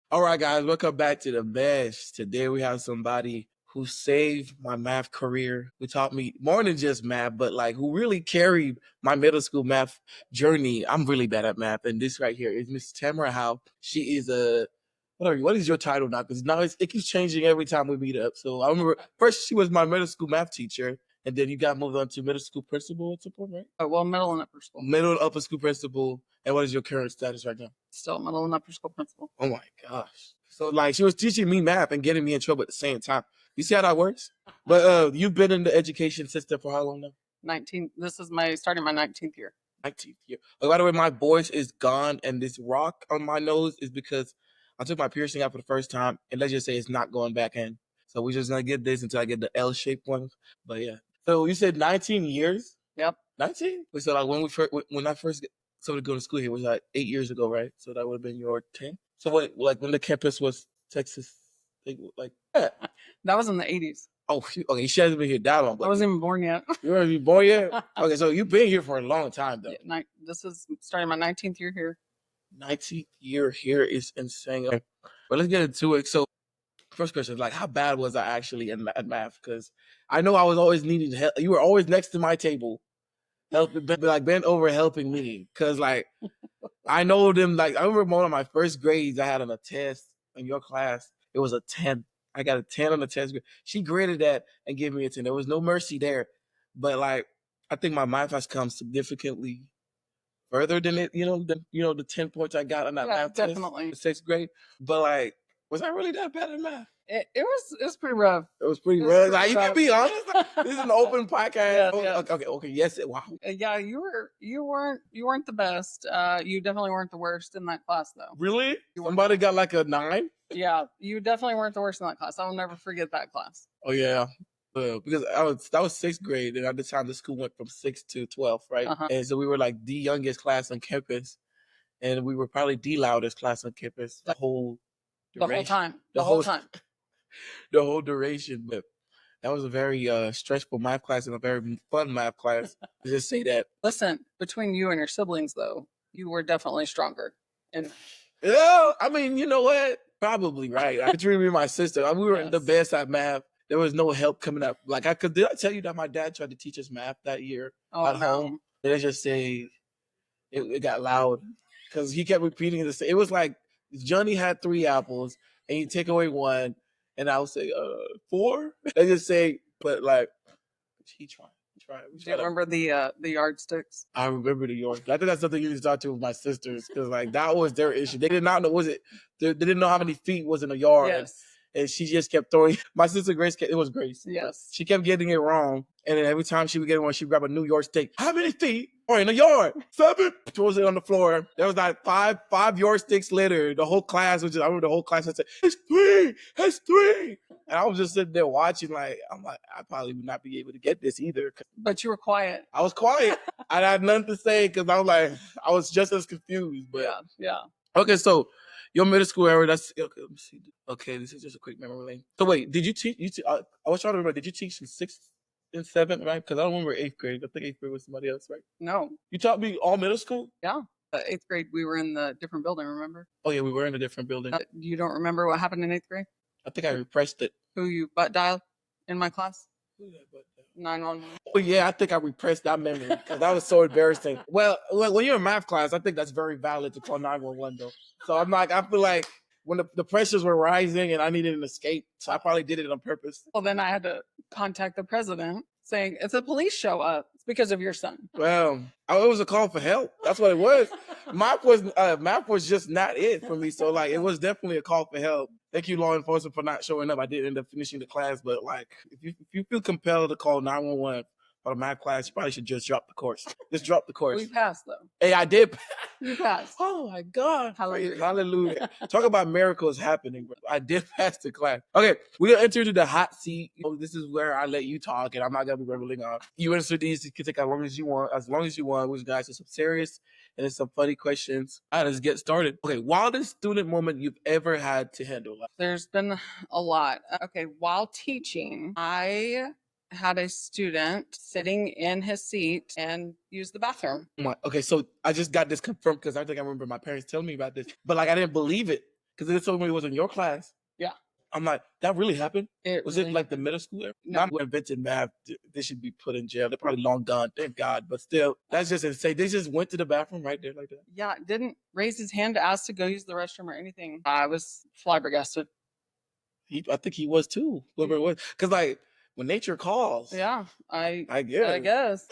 All right, guys, welcome back to the Mesh. Today we have somebody who saved my math career, who taught me more than just math, but like who really carried my middle school math journey. I'm really bad at math, and this right here is Miss Tamara Howe. She is a what is your title now? Because now it keeps changing every time we meet up. So I remember first she was my middle school math teacher, and then you got moved on to middle school principal at some point, right? Well, middle and upper school. Middle and upper school principal. And what is your current status right now? Still middle and upper school principal. Oh my gosh. So like she was teaching me math and getting me in trouble at the same time. You see how that works? But you've been in the education system for how long now? 19. This is starting my 19th year. 19th year. Oh, by the way, my voice is gone and this rock on my nose is because I took my piercing out for the first time and let's just say it's not going back in. So we're just gonna get this until I get the L-shaped one. But yeah. So you said 19 years? Yep. 19? So like when I first started going to school here, it was like 8 years ago, right? So that would have been your 10. So what, like when the campus was Texas, like that was in the 80s. Oh, okay. She hasn't been here that long. I wasn't even born yet. You weren't even born yet? Okay, so you've been here for a long time, though. Yeah, this is starting my 19th year here. 19th year here is insane. Okay. But let's get into it. So, first question is like, how bad was I actually at math? Because I know I was always needing help. You were always next to my table, bent over helping me. Because like, I know them. Like, I remember one of my first grades I had on a test in your class. It was a 10. I got a 10 on the test. She graded that and gave me a 10. There was no mercy there. But like, I think my math has come significantly further than it, the 10 points I got on that math definitely. test in 6th grade. But like, was I really that bad at math? It was pretty rough. It was pretty rough. Like, you can be honest. This is an open podcast. Yeah. Okay. Yes. Wow. Yeah, you weren't the best. You definitely weren't the worst in that class, though. Really? Somebody got like a 9? Yeah, you definitely weren't the worst in that class. I will never forget that class. Oh yeah. Because that was 6th grade, and at the time the school went from 6th to 12th, right? Uh-huh. And so we were like the youngest class on campus, and we were probably the loudest class on campus the whole time. The whole duration. But that was a very stressful math class and a very fun math class. Just say that. Listen, between you and your siblings, though, you were definitely stronger. And yeah, I mean, you know what? Probably right. I could remember my sister. We were the best at math. There was no help coming up. Like did I tell you that my dad tried to teach us math that year at home? Did I just say it got loud because he kept repeating the same? It was like Johnny had 3 apples and you take away 1, and I would say 4. They just say, but like he tried. Do you remember the yardsticks? I remember the yardsticks. I think that's something you need to talk to with my sisters because like that was their issue. They did not know they didn't know how many feet was in a yard. Yes. And she just kept throwing. My sister Grace, it was Grace. Yes. She kept getting it wrong. And then every time she would get one, she'd grab a New York steak. How many feet are in a yard? 7. Throws it on the floor. There was like five yard sticks later. The whole class I remember the whole class said, it's 3. It's 3. And I was just sitting there watching, like, I'm like, I probably would not be able to get this either. But you were quiet. I was quiet. I had nothing to say because I was like, I was just as confused. But yeah. Okay, so your middle school era, that's okay. Let me see. Okay, this is just a quick memory lane. So wait, did you teach? I was trying to remember. Did you teach in 6th and 7th, right? Because I don't remember 8th grade. I think 8th grade was somebody else, right? No. You taught me all middle school? Yeah. 8th grade, we were in the different building. Remember? Oh yeah, we were in a different building. You don't remember what happened in 8th grade? I think I repressed it. Who you butt dialed in my class? Who did I butt dial? 911. Oh yeah, I think I repressed that memory because that was so embarrassing. Well, when you're in math class, I think that's very valid to call 911 though. So I feel like when the pressures were rising and I needed an escape, so I probably did it on purpose. Well, then I had to contact the president saying, if the police show up, it's because of your son. Well, it was a call for help. That's what it was. Math was just not it for me. So like, it was definitely a call for help. Thank you, law enforcement, for not showing up. I did end up finishing the class, but like, if you feel compelled to call 911 for the math class, you probably should just drop the course. Just drop the course. We passed though. Hey, I did. You passed. Oh my God. Hallelujah. Hallelujah. Talk about miracles happening, bro. I did pass the class. Okay, we're gonna enter into the hot seat. This is where I let you talk, and I'm not gonna be rambling on. You answer these. You can take as long as you want. We're gonna ask you some serious and then some funny questions. All right, let's get started. Okay, wildest student moment you've ever had to handle? There's been a lot. Okay, while teaching, I had a student sitting in his seat and use the bathroom. Okay, so I just got this confirmed because I think I remember my parents telling me about this, but like I didn't believe it. because they told me it was in your class. Yeah. I'm like, that really happened? Was really it like the middle school? No. Not who invented math. They should be put in jail. They're probably long gone, thank God. But still, that's just insane. They just went to the bathroom right there like that. Yeah, didn't raise his hand to ask to go use the restroom or anything. I was flabbergasted. I think he was too. Whoever it was, because like when nature calls. Yeah, I guess. I guess.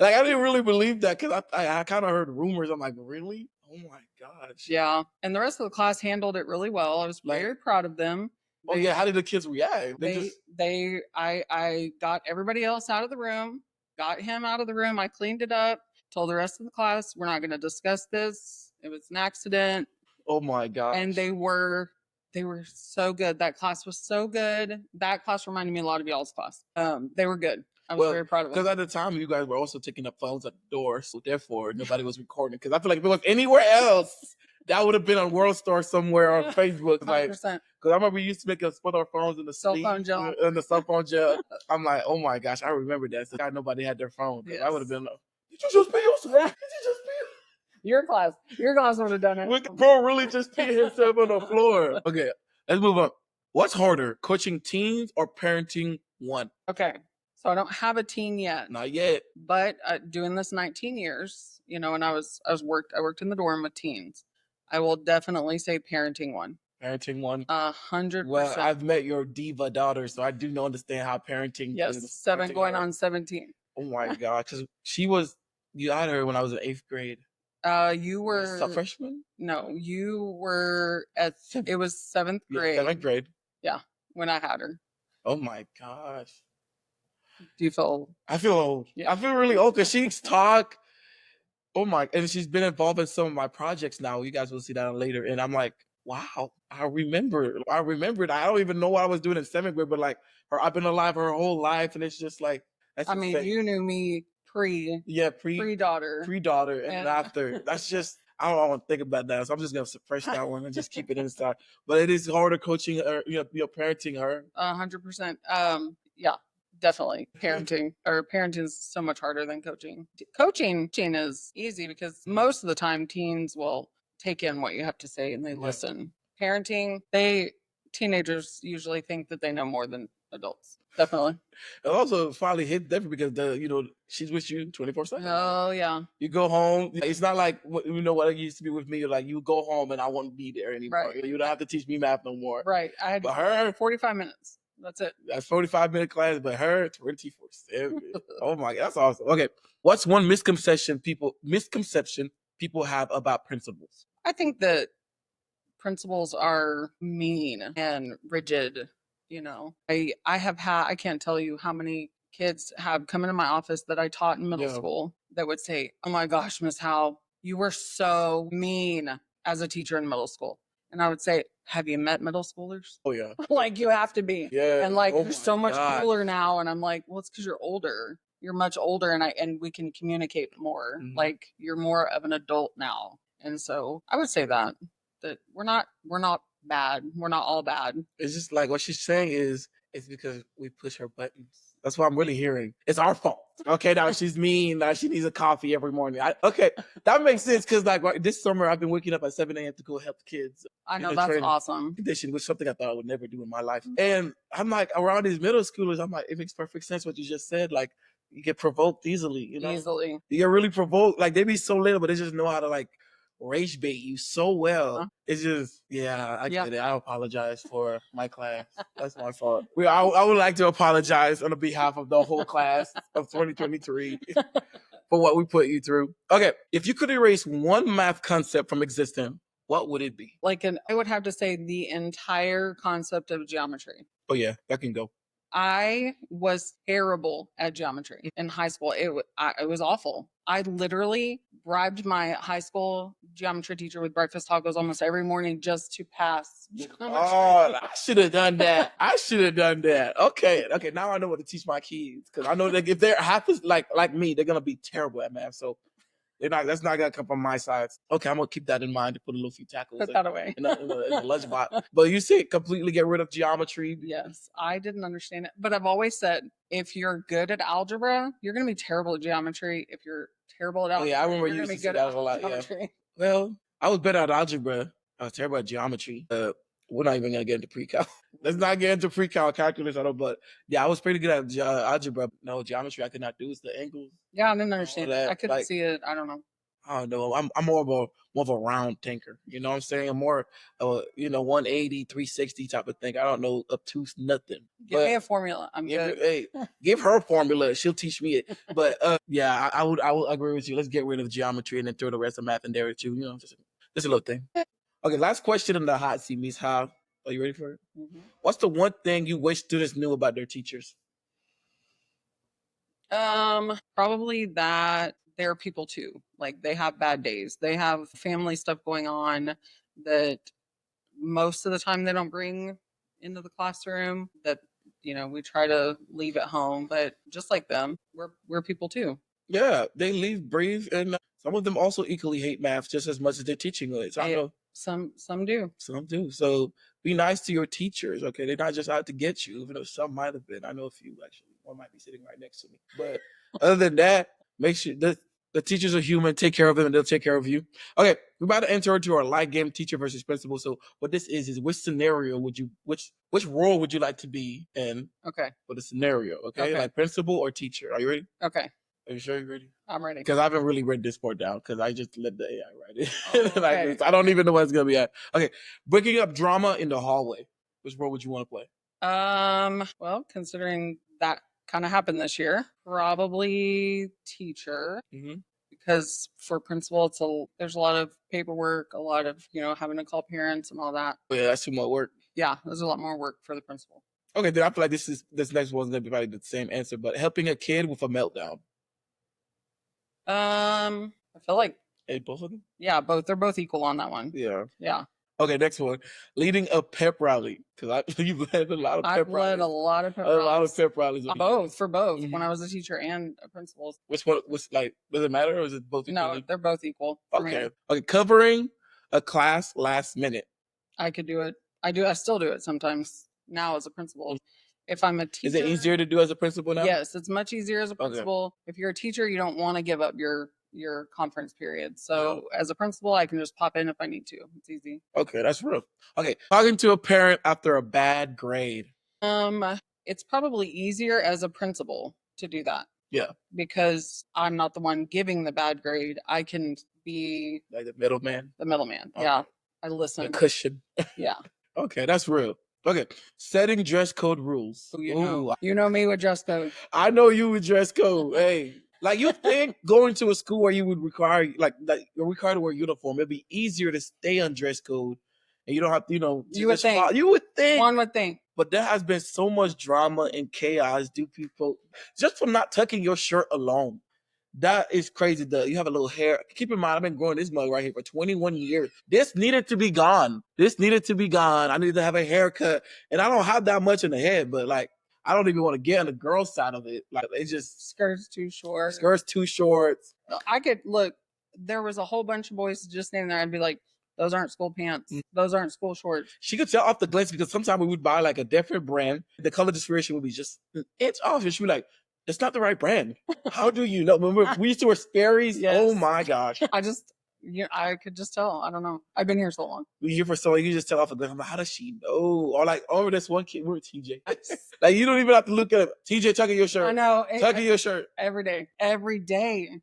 Like I didn't really believe that because I kind of heard rumors. I'm like, really? Oh my gosh. Yeah, and the rest of the class handled it really well. I was very proud of them. Oh yeah, how did the kids react? I got everybody else out of the room, got him out of the room. I cleaned it up, told the rest of the class, we're not going to discuss this. It was an accident. Oh my gosh. And they were so good. That class was so good. That class reminded me a lot of y'all's class. They were good. I was very proud of them. Because at the time, you guys were also taking up phones at the door, so therefore nobody was recording. Because I feel like if it was anywhere else, that would have been on World Star somewhere on Facebook. Like, 100%. because I remember we used to make us put our phones in the Cell phone gel. in the cell phone gel. I'm like, oh my gosh, I remember that. So nobody had their phone. Yes. I would have been like, did you just pee yourself? Did you just pee? Your class would have done it. Bro really just peed himself on the floor. Okay, let's move on. What's harder, coaching teens or parenting one? Okay. So I don't have a teen yet. Not yet. But doing this 19 years, and I worked in the dorm with teens. I will definitely say parenting one. Parenting one? 100%. Well, I've met your diva daughter, so I do understand how parenting Yes, is. 7 going on 17. Oh my God, because you had her when I was in 8th grade. You were a freshman? No, you were it was 7th grade. Yeah, 7th grade. Yeah, when I had her. Oh my gosh. Do you feel old? I feel old. Yeah. I feel really old because she's talk. Oh my, and she's been involved in some of my projects now. You guys will see that later. And I'm like, wow, I remembered. I don't even know what I was doing in 7th grade, but like I've been alive her whole life. And it's just like, that's you knew me pre-daughter. Pre-daughter and after. That's just, I don't want to think about that. So I'm just going to suppress that one and just keep it inside. But it is harder coaching her, parenting her. 100%. Yeah. Definitely parenting is so much harder than coaching. Coaching is easy because most of the time teens will take in what you have to say and they listen. Parenting, teenagers usually think that they know more than adults. Definitely. It also finally hit different because she's with you 24/7. Oh yeah. You go home. It's not like what it used to be with me. Like you go home and I won't be there anymore. Right. You don't have to teach me math no more. Right. I had her 45 minutes. That's it. That's 45-minute class, but her 24/7. Oh my God, that's awesome. Okay, what's one misconception people have about principals? I think that principals are mean and rigid. I can't tell you how many kids have come into my office that I taught in middle school that would say, "Oh my gosh, Miss Howe, you were so mean as a teacher in middle school." And I would say, have you met middle schoolers? Oh yeah. Like you have to be. Yeah. And like you're so much cooler now. And I'm like, well, it's because you're older. You're much older and we can communicate more. Mm-hmm. Like you're more of an adult now. And so I would say that we're not bad. We're not all bad. It's just like what she's saying is it's because we push her buttons. That's what I'm really hearing. It's our fault. Okay, now she's mean. Now she needs a coffee every morning. Okay, that makes sense because like this summer I've been waking up at 7 a.m. to go help the kids. I know, that's awesome. Condition, which is something I thought I would never do in my life. And I'm like around these middle schoolers, I'm like, it makes perfect sense what you just said. Like you get provoked easily. Easily. You get really provoked. Like they be so little, but they just know how to like rage bait you so well. Huh? It's just, I get it. I apologize for my class. That's my fault. I would like to apologize on the behalf of the whole class of 2023 for what we put you through. Okay, if you could erase one math concept from existence, what would it be? I would have to say the entire concept of geometry. Oh yeah, that can go. I was terrible at geometry in high school. It was awful. I literally bribed my high school geometry teacher with breakfast tacos almost every morning just to pass geometry. Oh, I should have done that. Okay. Now I know what to teach my kids because I know that if they're half as like me, they're gonna be terrible at math. So that's not gonna come from my side. Okay, I'm gonna keep that in mind to put a little few tackles. Put that away in the lunchbox. But you see, completely get rid of geometry. Yes, I didn't understand it, but I've always said if you're good at algebra, you're gonna be terrible at geometry. If you're terrible at algebra, I remember you used to say that a lot. Yeah. Well, I was better at algebra I was terrible at geometry. We're not even gonna get into pre-cal. Let's not get into pre-cal calculus. I don't. But yeah, I was pretty good at algebra. No, geometry I could not do. It's the angles. Yeah, I didn't understand. That, I couldn't see it. I don't know. I don't know. I'm more of a round thinker. You know what I'm saying? I'm more 180, 360 type of thing. I don't know obtuse nothing. Give me a formula. I'm good. Hey, give her a formula. She'll teach me it. But yeah, I would agree with you. Let's get rid of geometry and then throw the rest of math in there too. Just a little thing. Okay, last question in the hot seat, Miss Howe. Are you ready for it? Mm-hmm. What's the one thing you wish students knew about their teachers? Probably that they're people too. Like they have bad days. They have family stuff going on that most of the time they don't bring into the classroom, that we try to leave at home, but just like them, we're people too. Yeah, they leave, breathe, and some of them also equally hate math just as much as they're teaching it. So I know some do. Some do. So be nice to your teachers, okay? They're not just out to get you, even though some might have been. I know a few actually. One might be sitting right next to me. But other than that, make sure the teachers are human. Take care of them, and they'll take care of you. Okay, we're about to enter into our light game, teacher versus principal. So what this is which scenario which role would you like to be in? Okay. For the scenario, okay? Like principal or teacher. Are you ready? Okay. Are you sure you're ready? I'm ready. Because I haven't really read this part down because I just let the AI write it. Oh, okay. I don't even know what it's going to be at. Okay. Breaking up drama in the hallway. Which role would you want to play? Well, considering that kind of happened this year, probably teacher. Mm-hmm. Because for principal, there's a lot of paperwork, a lot of, having to call parents and all that. Oh, yeah, that's too much work. Yeah, there's a lot more work for the principal. Okay, then I feel like this next one's going to be probably the same answer, but helping a kid with a meltdown. I feel like both of them? Yeah, they're both equal on that one. Yeah. Yeah. Okay, next one. Leading a pep rally. Because you've led a lot of pep rallies. I've led a lot of pep rallies. A lot of pep rallies. For both. Mm-hmm. When I was a teacher and a principal. Which one was does it matter or is it both equal? No, they're both equal. Okay. Okay, covering a class last minute. I could do it. I still do it sometimes now as a principal. Mm-hmm. If I'm a teacher. Is it easier to do as a principal now? Yes, it's much easier as a principal. Okay. If you're a teacher, you don't want to give up your conference period. So as a principal, I can just pop in if I need to. It's easy. Okay, that's real. Okay, talking to a parent after a bad grade. It's probably easier as a principal to do that. Yeah. Because I'm not the one giving the bad grade. I can be like the middleman. The middleman. Okay. Yeah. I listen. The cushion. Yeah. Okay, that's real. Okay, setting dress code rules. You know me with dress code. I know you with dress code. Hey, like you think going to a school where you would require you're required to wear uniform, it'd be easier to stay on dress code, and you don't have to, You would think. You would think. One would think. But there has been so much drama and chaos due people just from not tucking your shirt alone. That is crazy. You have a little hair. Keep in mind, I've been growing this mug right here for 21 years. This needed to be gone. I need to have a haircut. And I don't have that much in the head, but I don't even want to get on the girl side of it. It's just skirts too short. I could look. There was a whole bunch of boys just standing there. I'd be like, those aren't school pants. Those aren't school shorts. She could tell off the glance because sometimes we would buy a different brand. The color discretion would be just an inch off. And she'd be like, it's not the right brand. How do you know? Remember, we used to wear Sperry's. Yes. Oh my gosh. I could just tell. I don't know. I've been here so long. We here for so long. You just tell off a glance. I'm like, how does she know? Or over this one kid, we're TJ. You don't even have to look at it. TJ, tucking your shirt. I know. Tucking your shirt. Every day. Every day.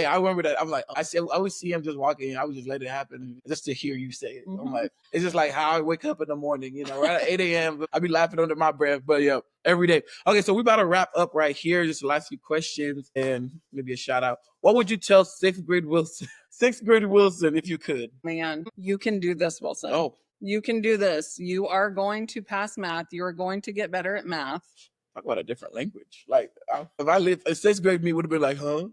I remember that. I'm like, I always see him just walking in. I would just let it happen just to hear you say it. Mm-hmm. I'm like, it's just like how I wake up in the morning, right at 8 a.m. I'd be laughing under my breath. But yeah, every day. Okay, so we about to wrap up right here. Just the last few questions and maybe a shout out. What would you tell sixth grade Wilson if you could? Man, you can do this, Wilson. Oh. You can do this. You are going to pass math. You are going to get better at math. Talk about a different language. If I lived in sixth grade, me would have been like, huh?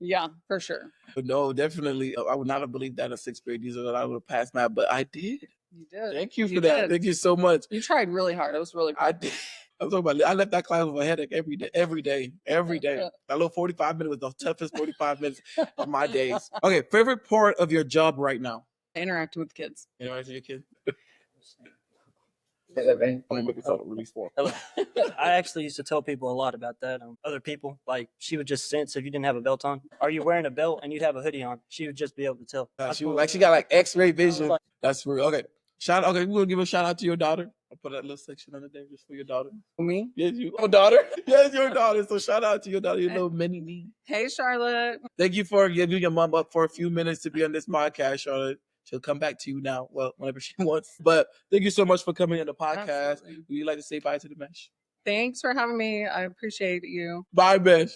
Yeah, for sure. But no, definitely, I would not have believed that in sixth grade. I would have passed math, but I did. You did. Thank you for that. Thank you so much. You tried really hard. It was really cool. I did. I'm talking about. I left that class with a headache every day. That little 45 minutes was the toughest 45 minutes of my days. Okay, favorite part of your job right now? Interacting with kids. Interacting with your kids? I actually used to tell people a lot about that. Other people, like, she would just sense if you didn't have a belt on. Are you wearing a belt and you'd have a hoodie on? She would just be able to tell. She was like, she got like X-ray vision. That's real. Okay. Okay, we're gonna give a shout out to your daughter. I'll put that little section under there just for your daughter. Me? Yes, your daughter. Yes, your daughter. So shout out to your daughter, your little mini me. Hey, Charlotte. Thank you for giving your mom up for a few minutes to be on this podcast, Charlotte. She'll come back to you now. Well, whenever she wants. But thank you so much for coming on the podcast. Absolutely. Would you like to say bye to the mesh? Thanks for having me. I appreciate you. Bye, mesh.